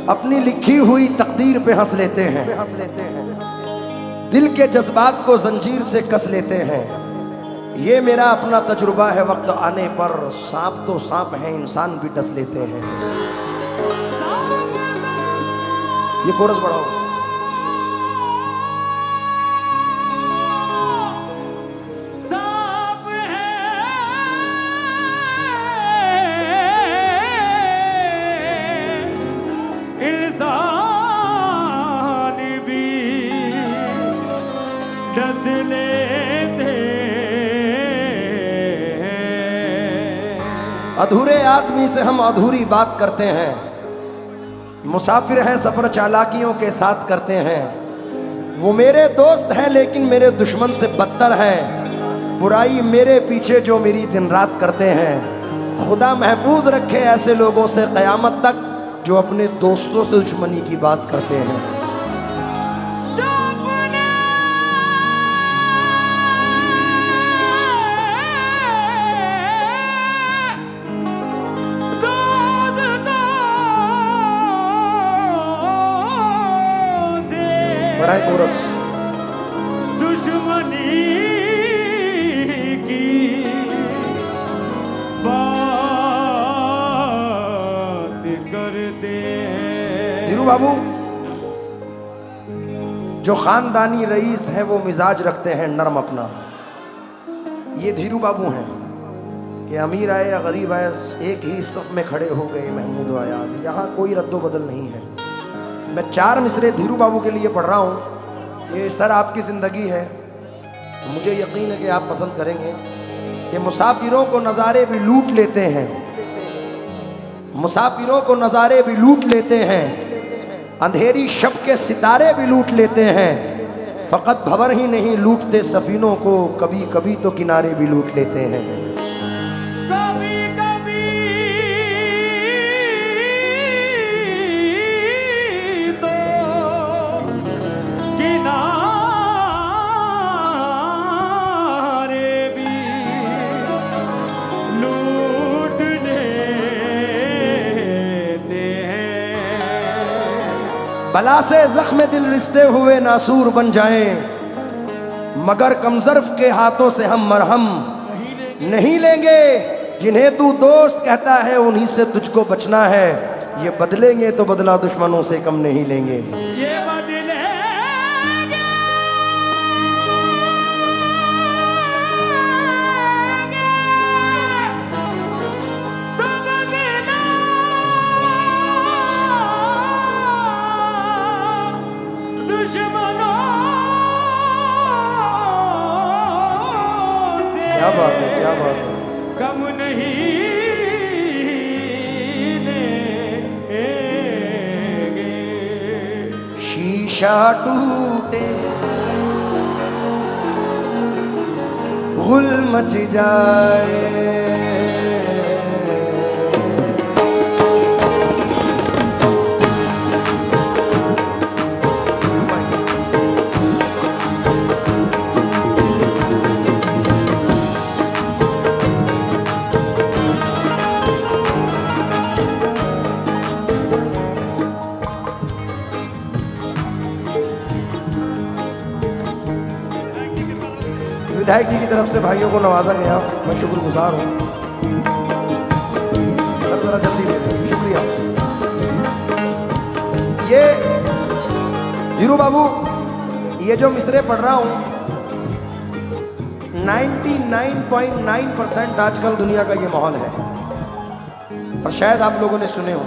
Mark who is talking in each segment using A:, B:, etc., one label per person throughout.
A: अपनी लिखी हुई तकदीर पे हंस लेते हैं, दिल के जज्बात को जंजीर से कस लेते हैं। ये मेरा अपना तजुर्बा है, वक्त आने पर सांप तो सांप है, इंसान भी डस लेते हैं। ये कोरस बढ़ाओ। अधूरे आदमी से हम अधूरी बात करते हैं, मुसाफिर हैं सफर चालाकियों के साथ करते हैं। वो मेरे दोस्त हैं लेकिन मेरे दुश्मन से बदतर हैं। बुराई मेरे पीछे जो मेरी दिन रात करते हैं। खुदा महफूज रखे ऐसे लोगों से क़यामत तक जो अपने दोस्तों से दुश्मनी की बात करते हैं। कोरस।
B: दुश्मनी की बात करते हैं।
A: धीरू बाबू जो खानदानी रईस है वो मिजाज रखते हैं नरम अपना। ये धीरू बाबू हैं कि अमीर आए या गरीब आए एक ही सफ में खड़े हो गए महमूद अयाज। यहाँ कोई रद्दो बदल नहीं है। मैं 4 मिसरे धीरू बाबू के लिए पढ़ रहा हूँ। ये सर आपकी ज़िंदगी है, मुझे यकीन है कि आप पसंद करेंगे। कि मुसाफिरों को नज़ारे भी लूट लेते हैं, मुसाफिरों को नज़ारे भी लूट लेते हैं। अंधेरी शब के सितारे भी लूट लेते हैं। फ़कत भंवर ही नहीं लूटते सफ़ीनों को, कभी कभी तो किनारे भी लूट लेते हैं। बला से जख्म दिल रिश्ते हुए नासूर बन जाएं, मगर कमजर्फ के हाथों से हम मरहम नहीं लेंगे। जिन्हें तू दोस्त कहता है उन्हीं से तुझको बचना है। ये बदलेंगे तो बदला दुश्मनों से कम नहीं लेंगे।
B: ये
A: क्या बात है, क्या बात है।
B: कम नहीं लेंगे।
A: शीशा टूटे गुल मच जाए, विधायक जी की तरफ से भाइयों को नवाजा गया, मैं शुक्रगुजार हूँ। सर जरा जल्दी दे दें, शुक्रिया। ये धीरू बाबू, ये जो मिसरे पढ़ रहा हूँ 99.9% आजकल दुनिया का ये माहौल है, और शायद आप लोगों ने सुने हो।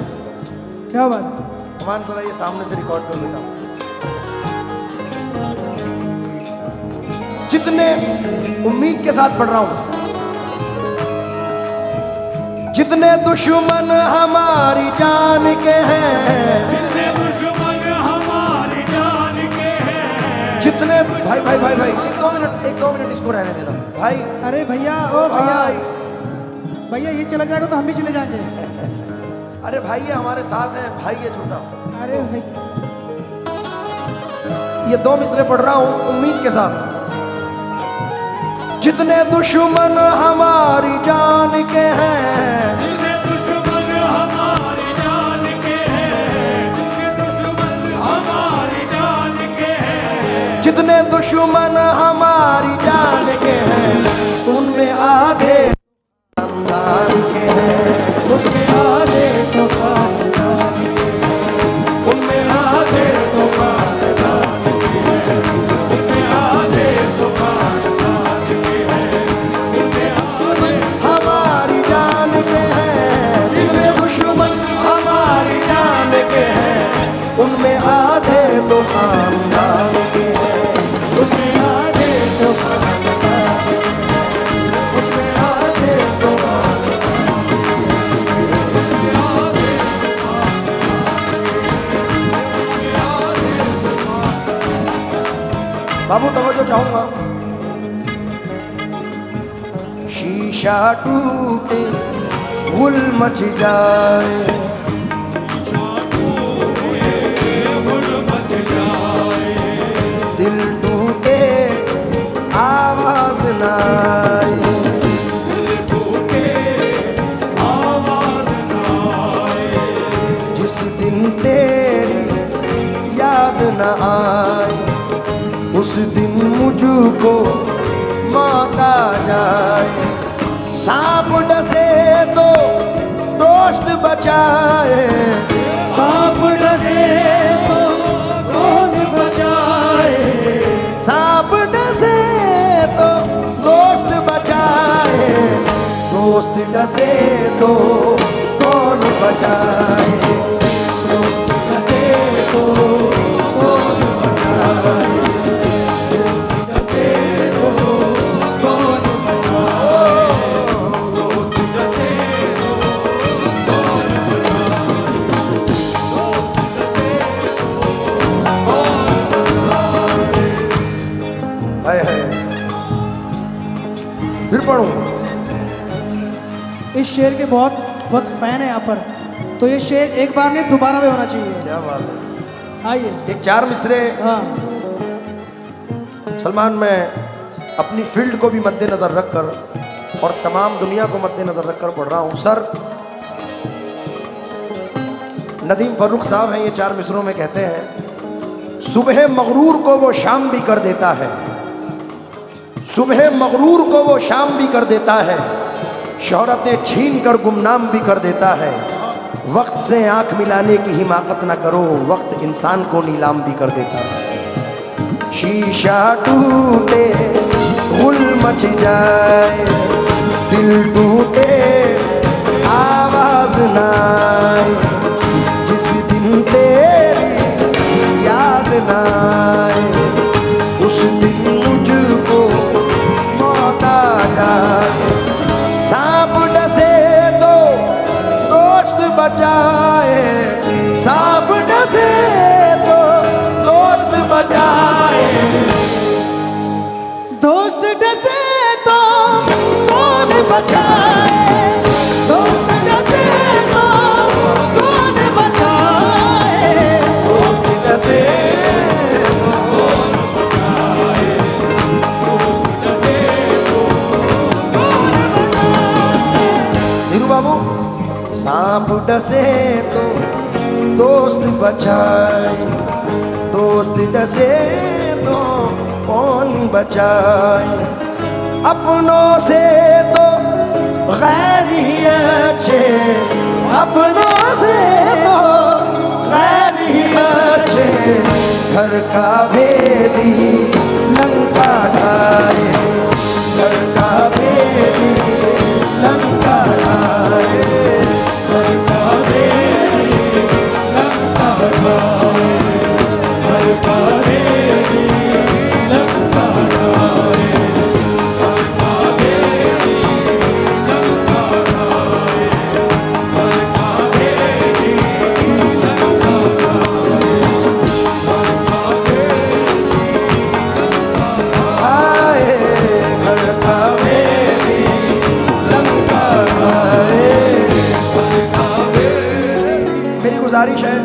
C: क्या बात?
A: मान जरा ये सामने से रिकॉर्ड कर बेटा। जितने उम्मीद के साथ पढ़ रहा हूं, जितने दुश्मन हमारी जान के हैं,
B: जितने दुश्मन हमारी जान के हैं,
A: जितने भाई भाई भाई भाई एक दो मिनट इसको रहने देना भाई।
C: अरे भैया, ओ भैया,
A: भाई
C: भैया ये चला जाएगा तो हम भी चले जाएंगे।
A: अरे भाई ये हमारे साथ है, भाई ये छोटा।
C: अरे भाई,
A: ये दो मिसरे पढ़ रहा हूं उम्मीद के साथ। जितने दुश्मन हमारी जान के हैं,
B: जितने दुश्मन हमारी जान के हैं, जितने दुश्मन हमारी जान के हैं,
A: जितने दुश्मन हमारी जान के हैं, उनमें आधे खानदान के हैं, उसमें आधे तो खानदान के हैं, उनमें आधे तो खानदान के हैं, उनमें आधे तो खानदान के हैं, उनमें आधे हमारी जान के हैं। जितने दुश्मन हमारी जान के हैं, उनमें आधे तो खानदान के हैं, उसमें आधे तो खानदान के हैं, उसमें आधे तो बाबू तवज्जो चाहूंगा। शीशा टूटे गुल मच जाए,
B: गुल मच जाए,
A: दिल टूटे आवाज ना आए,
B: टूटे आवाज ना आए,
A: जिस दिन तेरी याद न आए, उस दिन मुझको मौत आ जाए। सांप डसे तो दोस्त बचाए, सांप डसे तो कौन बचाए, सांप डसे तो दोस्त बचाए, दोस्त डसे तो कौन बचाए, दोस्त डसे तो कौन बचाए, दोस्त डसे तो कौन बचाए, दोस्त डसे तो कौन बचाए। हाय फिर पढ़ूं।
C: इस शेर के बहुत बहुत फैन है यहाँ पर, तो ये शेर एक बार नहीं दोबारा भी होना चाहिए।
A: क्या बात है।
C: आइए।
A: एक चार मिसरे
C: हाँ,
A: सलमान, मैं अपनी फील्ड को भी मद्देनजर रखकर और तमाम दुनिया को मद्देनजर रखकर पढ़ रहा हूं। सर नदीम फर्रुख साहब हैं, ये चार मिसरों में कहते हैं, सुबह मगरूर को वो शाम भी कर देता है, सुबह मगरूर को वो शाम भी कर देता है, शोहरतें छीन कर गुमनाम भी कर देता है। वक्त से आंख मिलाने की हिमाकत ना करो, वक्त इंसान को नीलाम भी कर देता है। शीशा टूटे गुल मच जाए, दिल टूटे आवाज ना आए, जिस दिन तेरी याद ना आए, उस दिन मुझको मौत आ जाए। सांप डसे तो दोस्त बचाए, सांप डसे तो दोस्त बचाए, दोस्त डसे तो कौन बचाए, दोस्त डसे तो कौन बचाए, दोस्त डसे तो कौन बचाए, दोस्त डसे तो कौन बचाए। धीरू बाबू, सांप डसे तो दोस्त बचाए, दोस्त डसे तो कौन बचाए, अपनों से तो गैर ही अच्छे, अपनों से तो गैर ही अच्छे, घर का भेदी लंका ढाए, घर का भेदी लंका ढाए,
B: घर का भेदी लंका ढाए, घर का भेदी लंका ढाए, घर का भेदी लंका ढाए, घर का भेदी लंका ढाए, घर का
A: आए, घर का भेदी लंका ढाए। मेरी गुजारिश है,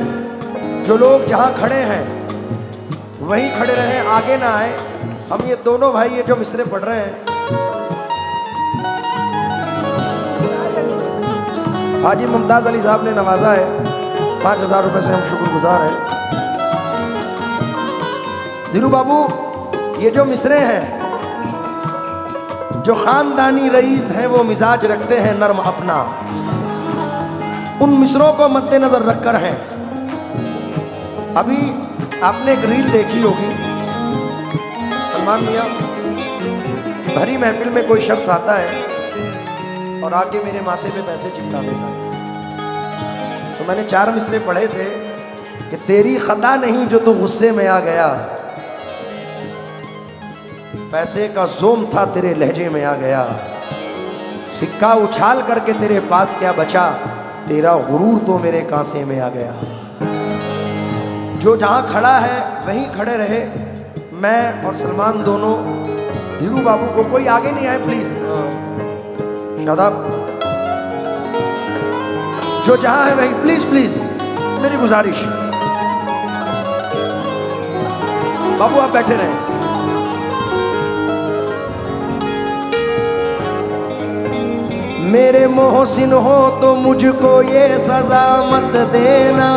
A: जो लोग जहाँ खड़े हैं वहीं खड़े रहें, आगे ना आए। हम ये दोनों भाई ये जो मिसरे पढ़ रहे हैं, हाजी मुमताज अली साहब ने नवाजा है, 5,000 रुपए से हम शुक्रगुजार हैं। धीरू बाबू, ये जो मिसरे हैं, जो खानदानी रईस हैं वो मिजाज रखते हैं नर्म अपना, उन मिसरों को मद्देनजर रखकर हैं। अभी आपने एक रील देखी होगी, सलमान मियाँ, भरी महफिल में कोई शख्स आता है और आके मेरे माथे पे पैसे चिपका देता है। तो मैंने 4 मिसरे पढ़े थे कि तेरी खता नहीं जो तू गुस्से में आ गया, पैसे का जोम था तेरे लहजे में आ गया, सिक्का उछाल करके तेरे पास क्या बचा, तेरा गुरूर तो मेरे कांसे में आ गया। जो जहां खड़ा है वहीं खड़े रहे। मैं और सलमान दोनों धीरू बाबू को, कोई आगे नहीं आए प्लीज, शादाब, जो जहां है वहीं प्लीज प्लीज, मेरी गुजारिश। बाबू आप बैठे रहे। मेरे मोहसिन हो तो मुझको ये सजा मत देना,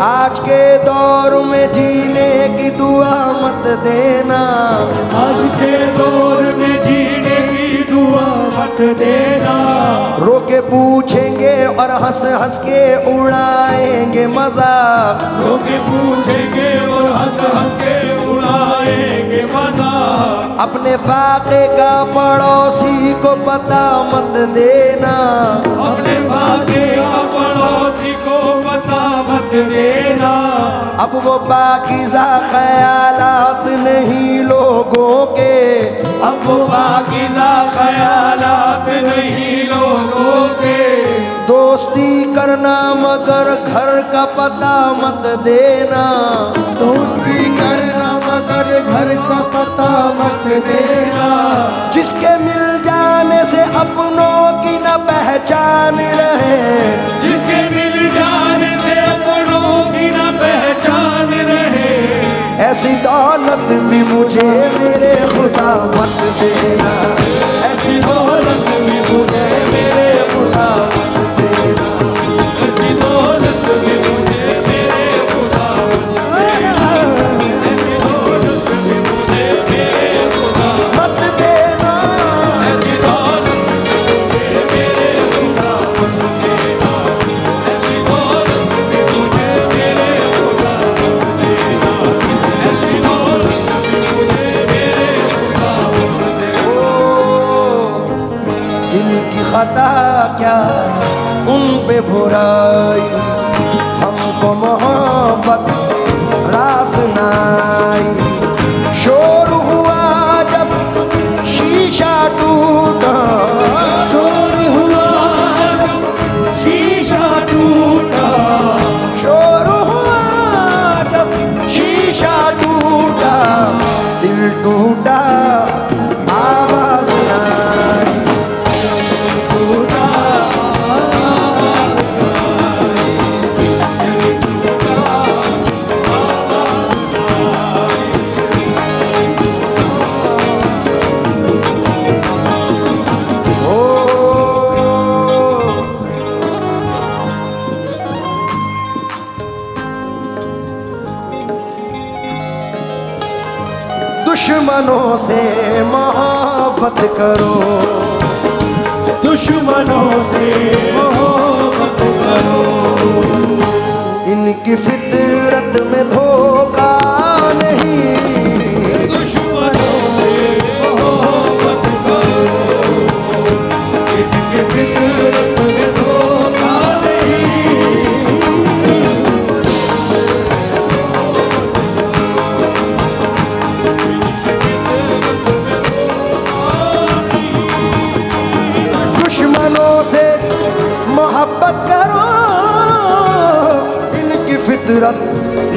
A: आज के दौर में जीने की दुआ मत देना,
B: आज के दौर में जीने की दुआ मत देना,
A: रोके पूछेंगे और हंस हंस के उड़ाएंगे मजाक,
B: रोके पूछेंगे और हंस हंस के उड़ाएंगे मजाक,
A: अपने फाके का पड़ोसी को पता मत देना,
B: अपने भागे का पड़ोसी को पता मत देना,
A: अब वो पाकीज़ा ख्यालात नहीं लोगों के,
B: अब वो पाकीज़ा ख्यालात नहीं लोगों के,
A: दोस्ती करना मगर घर का पता मत देना,
B: दोस्ती करना मगर घर का पता मत देना,
A: जिसके मिल जाने से अपनों की न पहचान रहे,
B: जिसके मिल जाने से अपनों की न पहचान रहे,
A: ऐसी दौलत भी मुझे मेरे खुदा मत देना, ऐसी दौलत भी मुझे मेरे खुदा मत देना,
B: ऐसी दौलत भी मुझे मेरे खुदा मत देना, ऐसी दौलत भी मुझे मेरे खुदा
A: मत देना,
B: ऐसी दौलत भी मुझे मेरे खुदा मत देना, ऐसी दौलत भी मुझे मेरे खुदा मत देना, ऐसी दौलत भी मुझे मेरे खुदा मत देना।
A: ओ, दिल की खता क्या उन पे बुराई, हमको मोहब्बत रास नाई, शोर हुआ जब शीशा टूटा,
B: शोर हुआ जब शीशा टूटा,
A: शोर हुआ जब शीशा टूटा, दिल टूटा आवाज आई,
B: टूटा
A: दुश्मनों से मोहब्बत करो,
B: दुश्मनों से मोहब्बत करो,
A: इनकी फितरत में धोखा नहीं,
B: दुश्मनों से मोहब्बत करो, इनकी फितरत में धोखा नहीं,
A: दुश्मनों से मोहब्बत करो, इनकी फितरत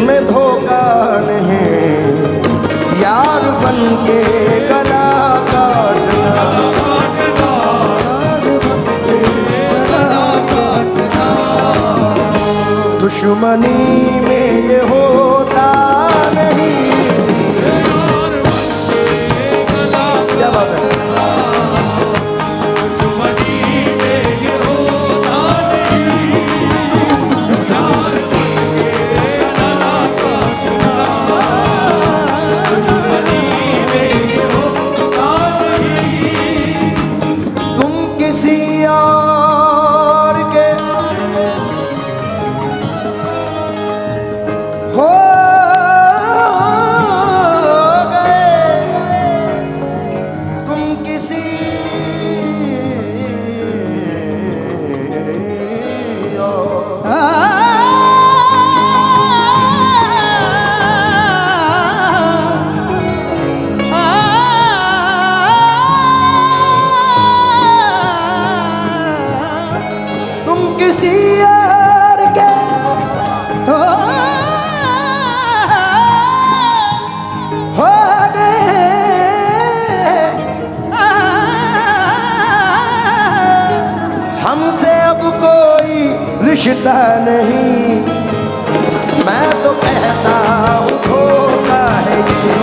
A: में धोखा नहीं, यार बन के गला काटना, दुश्मनी में ये होता नहीं। क्या बात है? रिश्ता नहीं, मैं तो कहता हूँ धोखा है ये,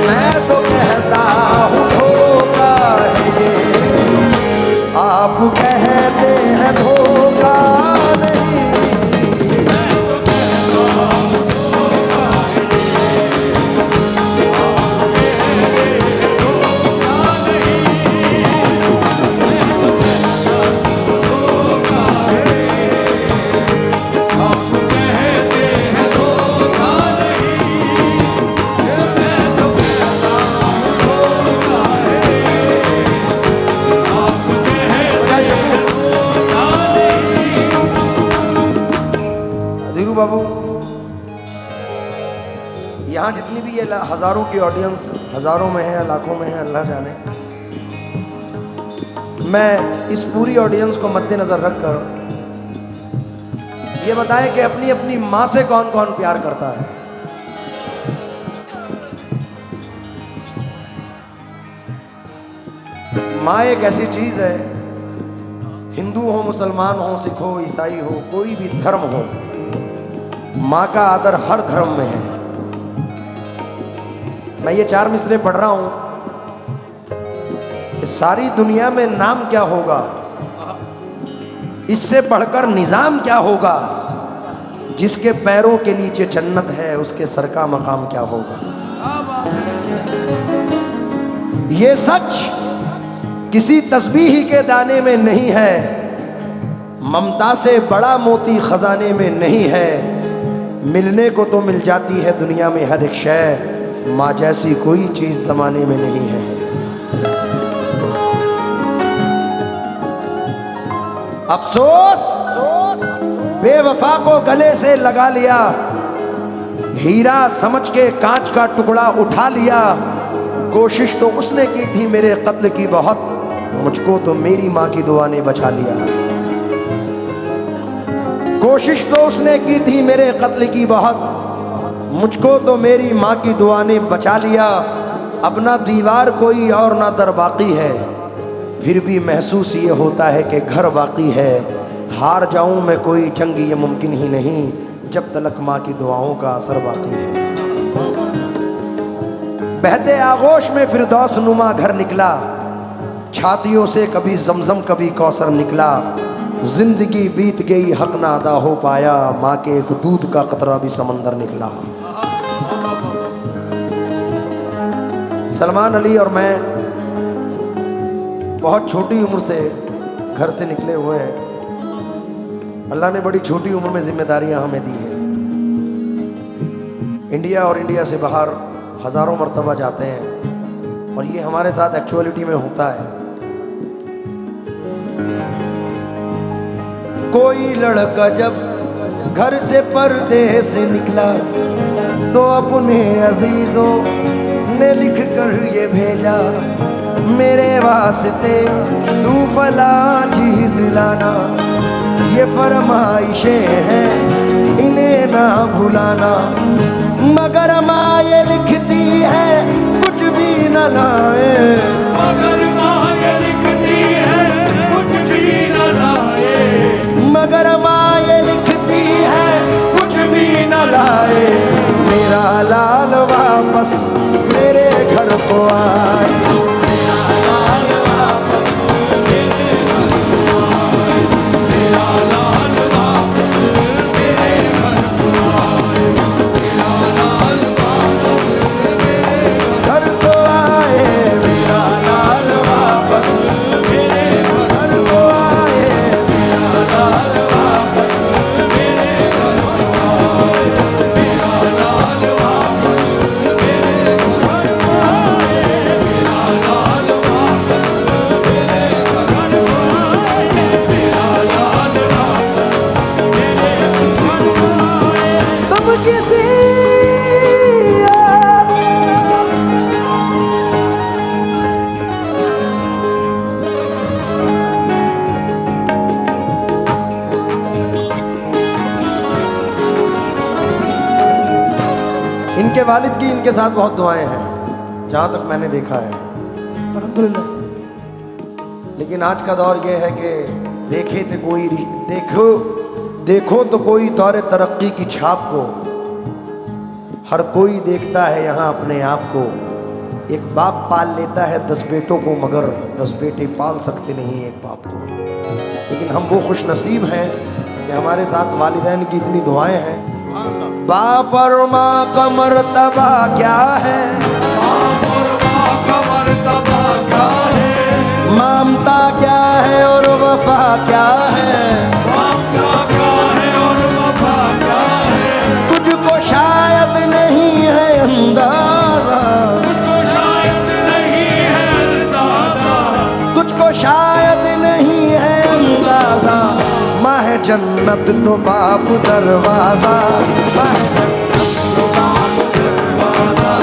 A: मैं तो कहता हूँ धोखा है ये, आप कहते हैं धोखा नहीं, बाबू। यहाँ जितनी भी ये हजारों की ऑडियंस, हजारों में है या लाखों में है, अल्लाह जाने, मैं इस पूरी ऑडियंस को मद्देनजर रखकर ये बताएं कि अपनी अपनी माँ से कौन कौन प्यार करता है। माँ एक ऐसी चीज है, हिंदू हो, मुसलमान हो, सिख हो, ईसाई हो, कोई भी धर्म हो, माँ का आदर हर धर्म में है। मैं ये 4 मिसरे पढ़ रहा हूं कि सारी दुनिया में नाम क्या होगा, इससे बढ़कर निजाम क्या होगा, जिसके पैरों के नीचे जन्नत है उसके सर का मकाम क्या होगा। ये सच किसी तस्बीह के दाने में नहीं है, ममता से बड़ा मोती खजाने में नहीं है, मिलने को तो मिल जाती है दुनिया में हर एक शय, माँ जैसी कोई चीज जमाने में नहीं है। अफसोस बेवफा को गले से लगा लिया, हीरा समझ के कांच का टुकड़ा उठा लिया, कोशिश तो उसने की थी मेरे कत्ल की बहुत, मुझको तो मेरी माँ की दुआ ने बचा लिया। कोशिश तो उसने की थी मेरे कत्ल की बहुत, मुझको तो मेरी माँ की दुआ ने बचा लिया। अब ना दीवार कोई और ना दर बाकी है, फिर भी महसूस ये होता है कि घर बाकी है। हार जाऊं मैं कोई जंग ये मुमकिन ही नहीं, जब तलक माँ की दुआओं का असर बाकी है। बहते आगोश में फिरदौस नुमा घर निकला, छातियों से कभी जमजम कभी कौसर निकला। जिंदगी बीत गई हक ना अदा हो पाया, माँ के एक दूध का कतरा भी समंदर निकला। सलमान अली और मैं बहुत छोटी उम्र से घर से निकले हुए हैं। अल्लाह ने बड़ी छोटी उम्र में जिम्मेदारियां हमें दी हैं। इंडिया और इंडिया से बाहर हज़ारों मरतबा जाते हैं और ये हमारे साथ एक्चुअलिटी में होता है। कोई लड़का जब घर से पर्दे से निकला तो अपने अजीजों ने लिख कर ये भेजा, मेरे वास्ते तू फला चीज लाना, ये फरमाइशें हैं इन्हें ना भुलाना। मगर माँ ये लिखती है कुछ भी न लाए,
B: मगर माँ ये लिखती है कुछ भी न लाए,
A: मगर माँ ये लिखती है कुछ भी न लाए। मेरा लाल वापस मेरे घर को आए,
B: मेरा लाल वापस मेरे घर को आए, मेरा लाल वापस मेरे घर को आए, मेरा लाल वापस मेरे
A: घर को आए, मेरा लाल वापस
B: मेरे
A: घर को आए, मेरा लाल वापस
B: मेरे घर को आए, मेरा लाल वापस मेरे घर को आए, मेरा लाल वापस मेरे घर को आए, मेरा लाल वापस मेरे घर को आए।
A: तुम किसी इनके वालिद की इनके साथ बहुत दुआएं हैं जहां तक मैंने देखा है।
C: अल्हम्दुलिल्लाह।
A: लेकिन आज का दौर ये है कि देखो तो कोई दौरे तरक्की की छाप को, हर कोई देखता है यहाँ अपने आप को। एक बाप पाल लेता है 10 बेटों को, मगर 10 बेटे पाल सकते नहीं एक बाप को। लेकिन हम वो खुश नसीब हैं कि हमारे साथ वालिदैन की इतनी दुआएं हैं। बाप और माँ का मर्तबा क्या है,
B: बाप और माँ का मर्तबा क्या है,
A: ममता क्या है और वफा क्या है।
B: बाप का क्या है और वफा क्या है,
A: तुझको शायद नहीं है अंदाजा,
B: तुझको शायद नहीं है अंदाजा,
A: तुझको शायद नहीं है अंदाजा। माह जन्नत तो बाप दरवाजा, माह जन्नत तो बाप दरवाजा।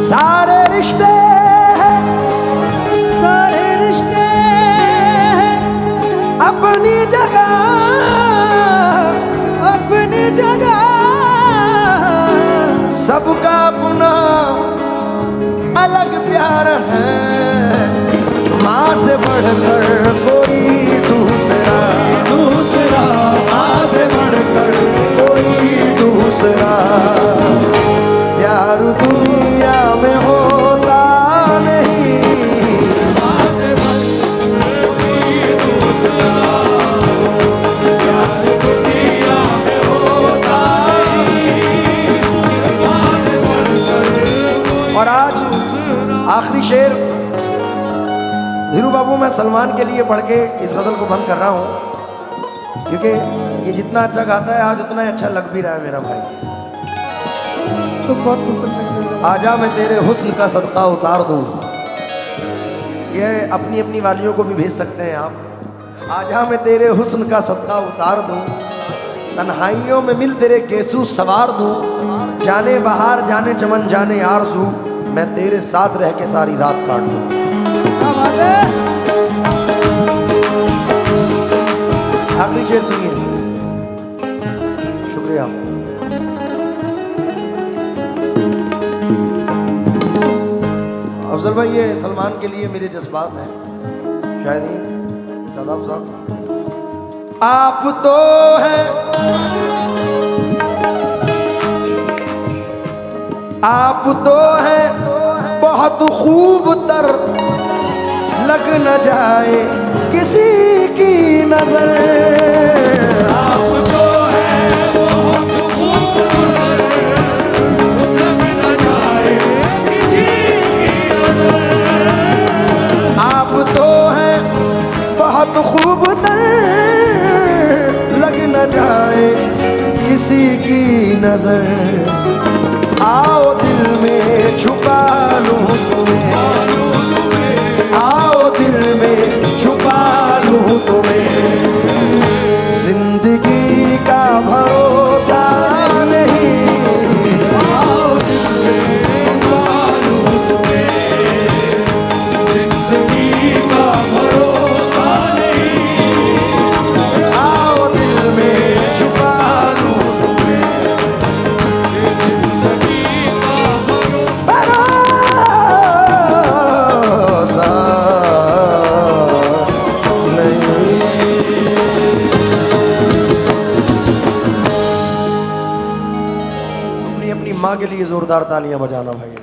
A: सारे रिश्ते हैं,
C: सारे रिश्ते
A: अपनी जगह,
C: अपनी जगह,
A: सबका अपना अलग प्यार है। माँ से बढ़कर कोई दूसरा,
C: दूसरा
A: माँ से बढ़कर कोई दूसरा प्यार दुनिया में होता नहीं। और आज आखिरी शेर धीरू बाबू मैं सलमान के लिए पढ़ के इस गज़ल को बंद कर रहा हूँ, क्योंकि ये जितना अच्छा गाता है आज उतना ही अच्छा लग भी रहा है मेरा भाई।
C: तुम बहुत खूबसूरत।
A: आजा मैं तेरे हुस्न का सदका उतार दूँ, ये अपनी अपनी वालियों को भी भेज सकते हैं आप। आजा मैं तेरे हुस्न का सदका उतार दूँ, तन्हाइयों में मिल तेरे गेसू सवार दूँ। जाने बहार जाने चमन जाने आरज़ू, मैं तेरे साथ रह के सारी रात काट दूँ।
C: क्या बात है।
A: आखिरी शेर सुनिए। शुक्रिया। अफजल भाई ये सलमान के लिए मेरे जज्बात हैं। शायदीन शादाब साहब आप तो हैं आप तो हैं बहुत खूब तर, लग न जाए किसी की नजर।
B: आप तो हैं बहुत खूबसूरत, लग न जाए किसी की नजर।
A: आप तो हैं बहुत खूब तर, लग न जाए किसी की नजर। आओ दिल में छुपा लूं तुम्हें, आओ दिल में छुपा लूं तुम्हें। जिंदगी का भरोसा नहीं,
B: आओ दिल में छुपा लूं तुम्हें, जिंदगी का भरोसा नहीं।
A: आओ दिल में छुपा लूं तुम्हें।
B: जिंदगी का भरोसा
A: भरोसा नहीं। अपनी अपनी माँ के लिए जोरदार तालियां बजाना भाई।